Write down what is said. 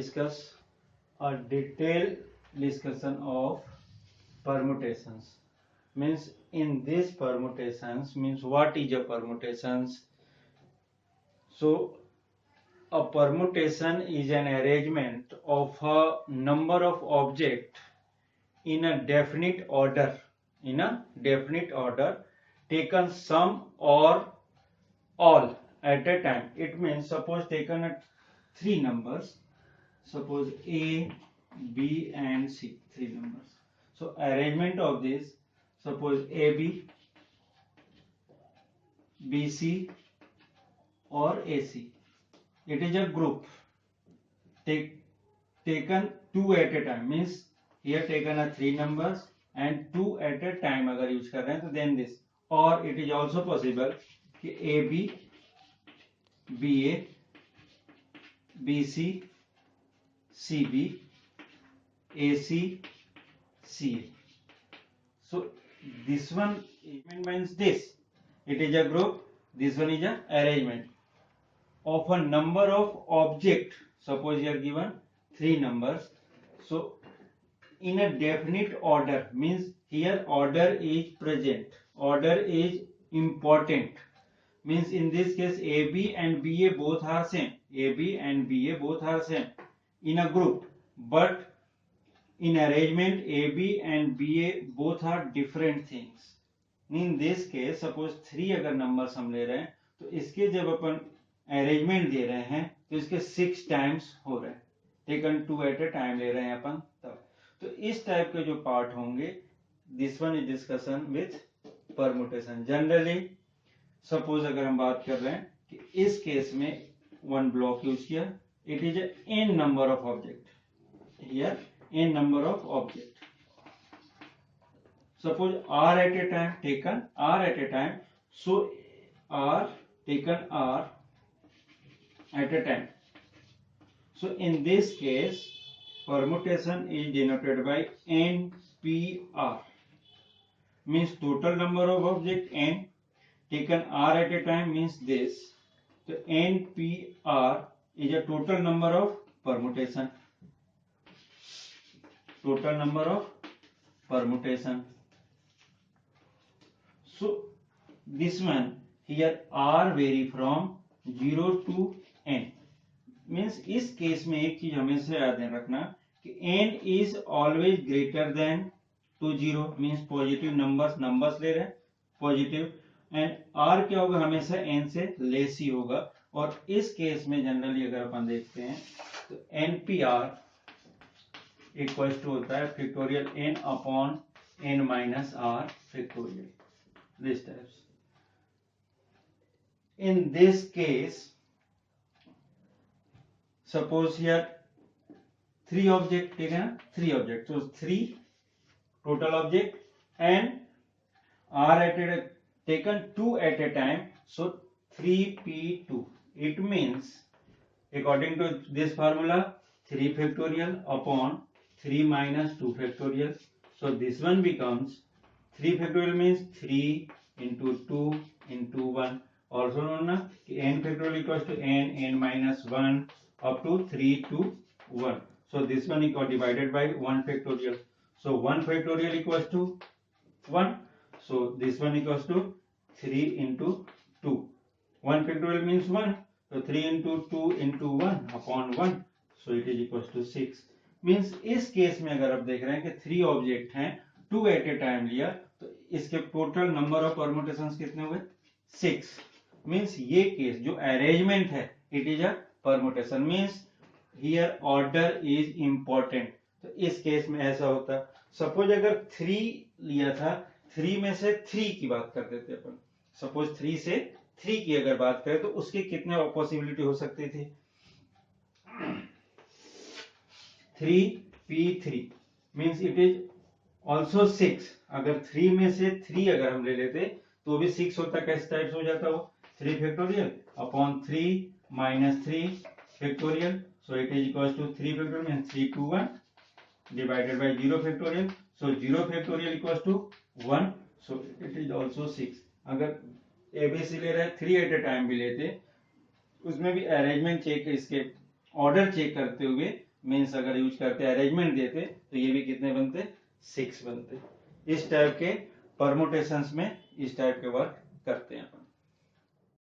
discuss a detailed discussion of permutations. Means in this permutations means what is a permutations? So a permutation is an arrangement of a number of objects in a definite order. In a definite order, taken some or all at a time. It means suppose taken at three numbers. Suppose A, B and C, three numbers. So arrangement of this, suppose AB, BC or AC. It is a group taken two at a time. Means here taken a three numbers and two at a time अगर use कर रहे हैं तो then this. Or it is also possible कि AB, BA, BC, CB, AC, CA. So this one means this. It is a group. This one is a arrangement of a number of object. Suppose you are given three numbers. So in a definite order means here order is present. Order is important. Means in this case AB and BA both are same. AB and BA both are same in a group. But in arrangement AB and BA both are different things. In this case suppose 3 अगर numbers हम ले रहे हैं तो इसके जब अपन arrangement दे रहे हैं तो इसके 6 times हो रहे हैं. Taken 2 at a time ले रहे हैं अपन तब. तो इस टाइप के जो पार्ट होंगे this one is discussion with permutation. Generally suppose अगर हम बात कर रहे हैं कि इस केस में one block यूज किया. It is a n number of object. Here n number of object. Suppose R at a time taken R at a time. So R taken R at a time. So in this case permutation is denoted by NPR. Means total number of object n taken R at a time means this. So NPR is a total number of permutation. Total number of permutation. So this one here R vary from 0 to n. Means इस case में एक चीज हमेशा याद रखना कि n is always greater than to 0. Means positive numbers ले रहे हैं पॉजिटिव. एंड R क्या होगा हमेशा n से लेस ही होगा. और इस केस में जनरली अगर अपन देखते हैं तो NPR इक्वल टू होता है factorial n upon n minus r factorial. These types. In this case, suppose here three object taken, three objects. So three total object and R at a taken two at a time. So 3p2. It means according to this formula 3 factorial upon 3 minus 2 factorial. So this one becomes 3 factorial means 3 into 2 into 1. Also known as n factorial equals to n minus 1 up to 3 to 1. So this one is divided by 1 factorial. So 1 factorial equals to 1. So this one equals to 3 into 2. 1 factorial means 1. So 3 into 2 into 1 upon 1. So it is equals to 6. Means इस case में अगर आप देख रहे हैं कि 3 object हैं 2 eight ए time लिया तो इसके टोटल नंबर ऑफ परमुटेशंस कितने हुए 6. मींस ये केस जो अरेंजमेंट है it is a permutation. Means here order is important. तो इस केस में ऐसा होता. सपोज अगर 3 लिया था 3 में से 3 की बात करते थे अपन. सपोज 3 से 3 की अगर बात करें तो उसकी कितने पॉसिबिलिटी हो सकती थी 3p3 means it is also 6. अगर 3 में से 3 अगर हम ले लेते तो भी 6 होता. कैसे टाइप्स हो जाता वो 3 factorial upon 3 minus 3 factorial. So it is equals to 3 factorial means 3 to 1 divided by 0 factorial. So 0 factorial equals to 1. So it is also 6. अगर एबीसी ले रहे 3 एट ए टाइम भी लेते उसमें भी अरेंजमेंट चेक इसके ऑर्डर चेक करते हुए मीन्स अगर यूज करते अरेंजमेंट देते तो ये भी कितने बनते 6 बनते। इस टाइप के परमुटेशंस में इस टाइप के वर्क करते हैं अपन।